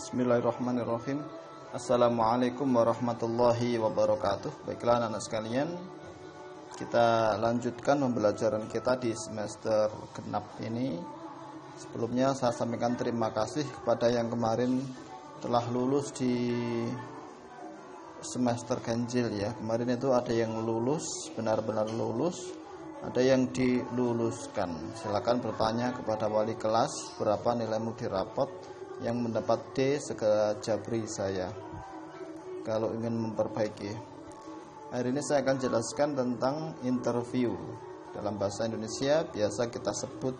Bismillahirrahmanirrahim. Assalamualaikum warahmatullahi wabarakatuh. Baiklah anak-anak sekalian, kita lanjutkan pembelajaran kita di semester genap ini. Sebelumnya saya sampaikan terima kasih kepada yang kemarin telah lulus di semester ganjil ya. Kemarin itu ada yang lulus, benar-benar lulus, ada yang diluluskan. Silakan bertanya kepada wali kelas berapa nilaimu di rapot. Yang mendapat D segera jabri saya kalau ingin memperbaiki. Hari ini saya akan jelaskan tentang interview. Dalam bahasa Indonesia biasa kita sebut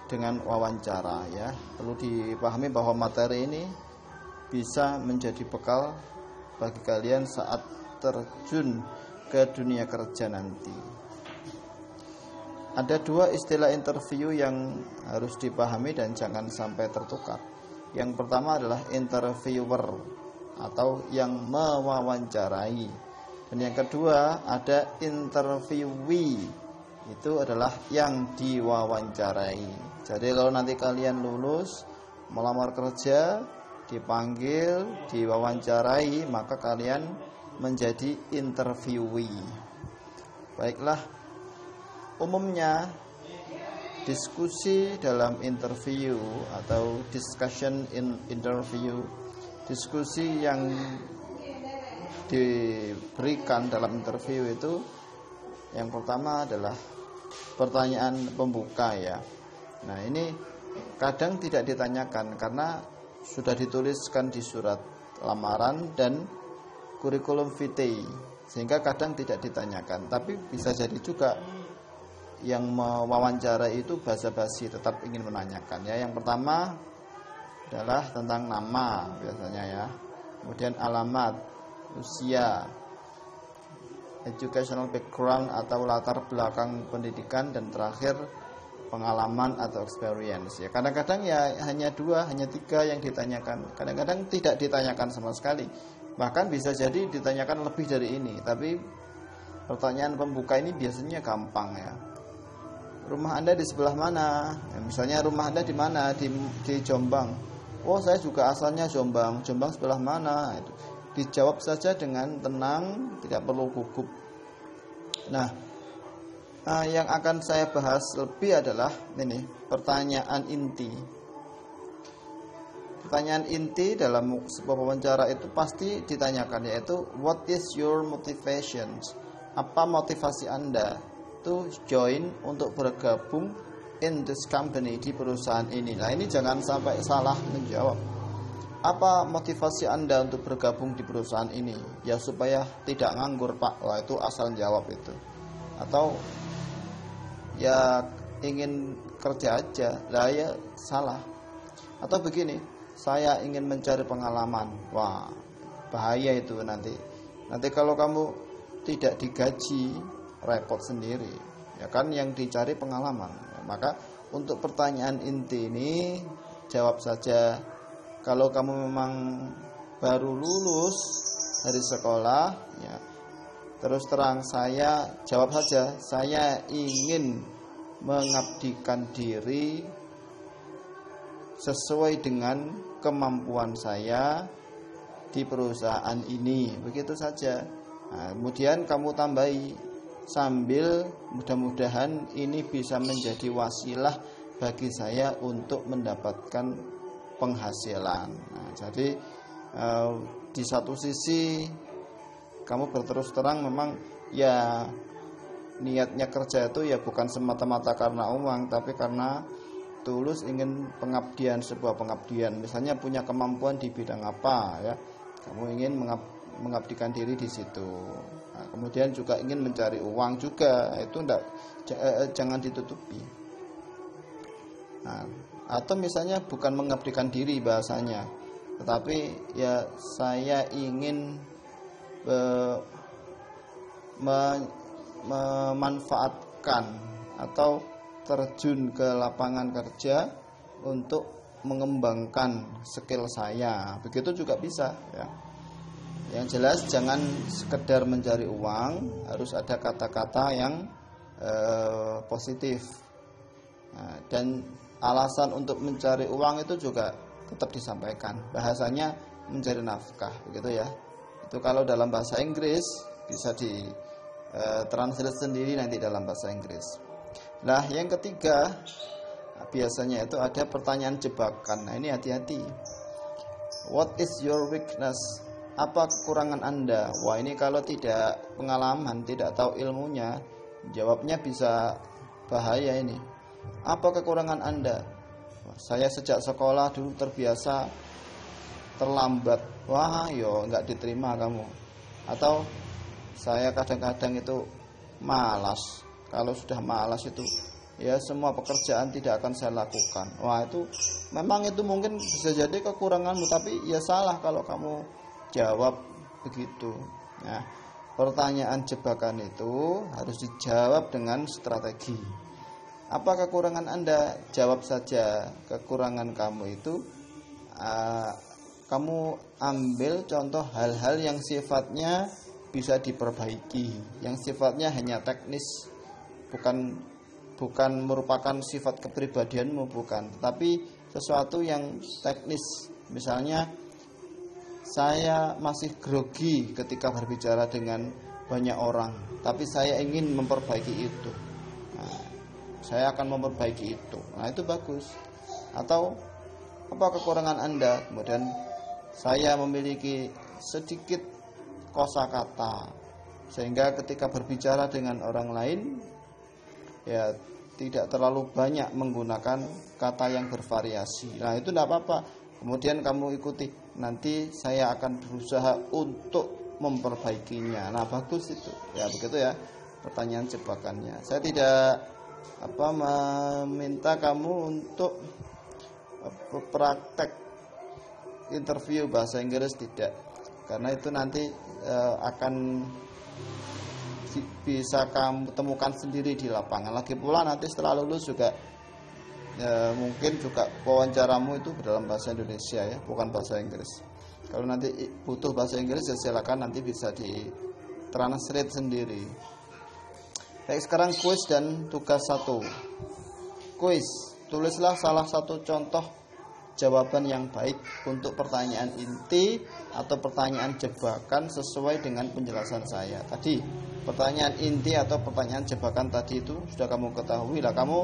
dengan wawancara ya. Perlu dipahami bahwa materi ini bisa menjadi bekal bagi kalian saat terjun ke dunia kerja nanti. Ada dua istilah interview yang harus dipahami dan jangan sampai tertukar. Yang pertama adalah interviewer atau yang mewawancarai. Dan yang kedua ada interviewee, itu adalah yang diwawancarai. Jadi kalau nanti kalian lulus, melamar kerja, dipanggil, diwawancarai, maka kalian menjadi interviewee. Baiklah, umumnya diskusi dalam interview atau discussion in interview, diskusi yang diberikan dalam interview itu yang pertama adalah pertanyaan pembuka ya. Nah ini kadang tidak ditanyakan karena sudah dituliskan di surat lamaran dan kurikulum vitae, sehingga kadang tidak ditanyakan. Tapi bisa jadi juga yang mewawancara itu basa-basi tetap ingin menanyakan ya. Yang pertama adalah tentang nama biasanya ya, kemudian alamat, usia, educational background atau latar belakang pendidikan, dan terakhir pengalaman atau experience ya. Kadang-kadang ya hanya dua, hanya tiga yang ditanyakan, kadang-kadang tidak ditanyakan sama sekali, bahkan bisa jadi ditanyakan lebih dari ini. Tapi pertanyaan pembuka ini biasanya gampang ya. Rumah Anda di sebelah mana? Ya, misalnya rumah Anda di mana? Di Jombang. Oh, saya juga asalnya Jombang. Jombang sebelah mana? Itu dijawab saja dengan tenang, tidak perlu gugup. Nah, yang akan saya bahas lebih adalah ini, pertanyaan inti. Pertanyaan inti dalam sebuah wawancara itu pasti ditanyakan, yaitu what is your motivation? Apa motivasi Anda to join, untuk bergabung in this company, di perusahaan ini. Nah ini jangan sampai salah menjawab. Apa motivasi Anda untuk bergabung di perusahaan ini? Ya supaya tidak nganggur Pak. Wah itu asal jawab itu. Atau ya ingin kerja aja. Lah ya salah. Atau begini, saya ingin mencari pengalaman. Wah bahaya itu nanti. Nanti kalau kamu tidak digaji, repot sendiri ya kan, yang dicari pengalaman. Maka untuk pertanyaan inti ini jawab saja, kalau kamu memang baru lulus dari sekolah ya, terus terang saya jawab saja, saya ingin mengabdikan diri sesuai dengan kemampuan saya di perusahaan ini, begitu saja. Nah, kemudian kamu tambahi sambil mudah-mudahan ini bisa menjadi wasilah bagi saya untuk mendapatkan penghasilan. Nah, jadi di satu sisi kamu berterus terang memang ya niatnya kerja itu ya bukan semata-mata karena uang, tapi karena tulus ingin pengabdian, sebuah pengabdian. Misalnya punya kemampuan di bidang apa ya, kamu ingin mengabdikan diri di situ. Nah, kemudian juga ingin mencari uang juga, itu jangan ditutupi. Nah, atau misalnya bukan mengabdikan diri bahasanya, tetapi ya saya ingin memanfaatkan atau terjun ke lapangan kerja untuk mengembangkan skill saya. Begitu juga bisa ya. Yang jelas jangan sekedar mencari uang, harus ada kata-kata yang positif. Nah, dan alasan untuk mencari uang itu juga tetap disampaikan. Bahasanya mencari nafkah, begitu ya. Itu kalau dalam bahasa Inggris bisa di translate sendiri nanti dalam bahasa Inggris. Nah, yang ketiga biasanya itu ada pertanyaan jebakan. Nah, ini hati-hati. What is your weakness? Apa kekurangan Anda? Wah, ini kalau tidak pengalaman, tidak tahu ilmunya, jawabnya bisa bahaya ini. Apa kekurangan Anda? Wah, saya sejak sekolah dulu terbiasa terlambat. Wah, yo nggak diterima kamu. Atau saya kadang-kadang itu malas. Kalau sudah malas itu ya semua pekerjaan tidak akan saya lakukan. Wah, itu memang itu mungkin bisa jadi kekuranganmu, tapi ya salah kalau kamu jawab begitu. Nah, pertanyaan jebakan itu harus dijawab dengan strategi. Apa kekurangan Anda? Jawab saja kekurangan kamu itu. Kamu ambil contoh hal-hal yang sifatnya bisa diperbaiki, yang sifatnya hanya teknis, bukan merupakan sifat kepribadianmu, bukan, tetapi sesuatu yang teknis. Misalnya, saya masih grogi ketika berbicara dengan banyak orang, tapi saya ingin memperbaiki itu. Nah, saya akan memperbaiki itu. Nah, itu bagus. Atau apa kekurangan Anda? Kemudian saya memiliki sedikit kosakata sehingga ketika berbicara dengan orang lain ya tidak terlalu banyak menggunakan kata yang bervariasi. Nah, itu tidak apa-apa. Kemudian kamu ikuti, nanti saya akan berusaha untuk memperbaikinya. Nah, bagus itu. Ya, begitu ya pertanyaan jebakannya. Saya tidak meminta kamu untuk praktek interview bahasa Inggris, tidak. Karena itu nanti akan bisa kamu temukan sendiri di lapangan. Lagi pula nanti setelah lulus juga mungkin juga wawancaramu itu dalam bahasa Indonesia ya, bukan bahasa Inggris. Kalau nanti butuh bahasa Inggris ya silakan, nanti bisa di translate sendiri. Baik, sekarang kuis dan tugas 1. Kuis, tulislah salah satu contoh jawaban yang baik untuk pertanyaan inti atau pertanyaan jebakan sesuai dengan penjelasan saya tadi. Pertanyaan inti atau pertanyaan jebakan tadi itu sudah kamu ketahui lah. Kamu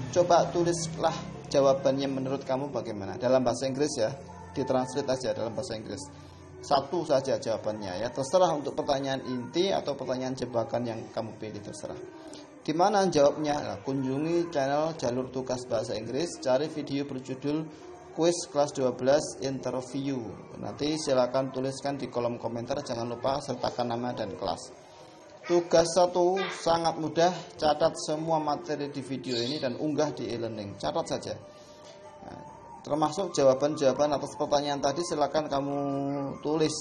coba tulislah jawabannya menurut kamu bagaimana dalam bahasa Inggris ya, ditranslate aja dalam bahasa Inggris. Satu saja jawabannya ya, terserah untuk pertanyaan inti atau pertanyaan jebakan yang kamu pilih, terserah. Di mana jawabnya? Nah, kunjungi channel Jalur Tugas Bahasa Inggris, cari video berjudul Kuis Kelas 12 Interview. Nanti silakan tuliskan di kolom komentar, jangan lupa sertakan nama dan kelas. Tugas 1 sangat mudah, catat semua materi di video ini dan unggah di e-learning. Catat saja. Nah, termasuk jawaban-jawaban atas pertanyaan tadi silakan kamu tulis.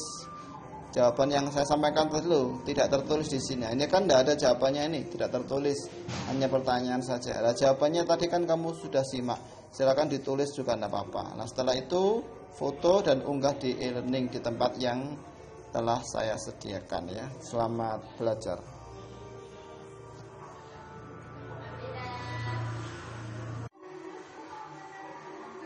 Jawaban yang saya sampaikan tadi loh, tidak tertulis di sini. Ini kan tidak ada jawabannya, ini tidak tertulis, hanya pertanyaan saja. Nah, jawabannya tadi kan kamu sudah simak. Silakan ditulis juga tidak apa-apa. Nah, setelah itu foto dan unggah di e-learning di tempat yang telah saya sediakan ya. Selamat belajar.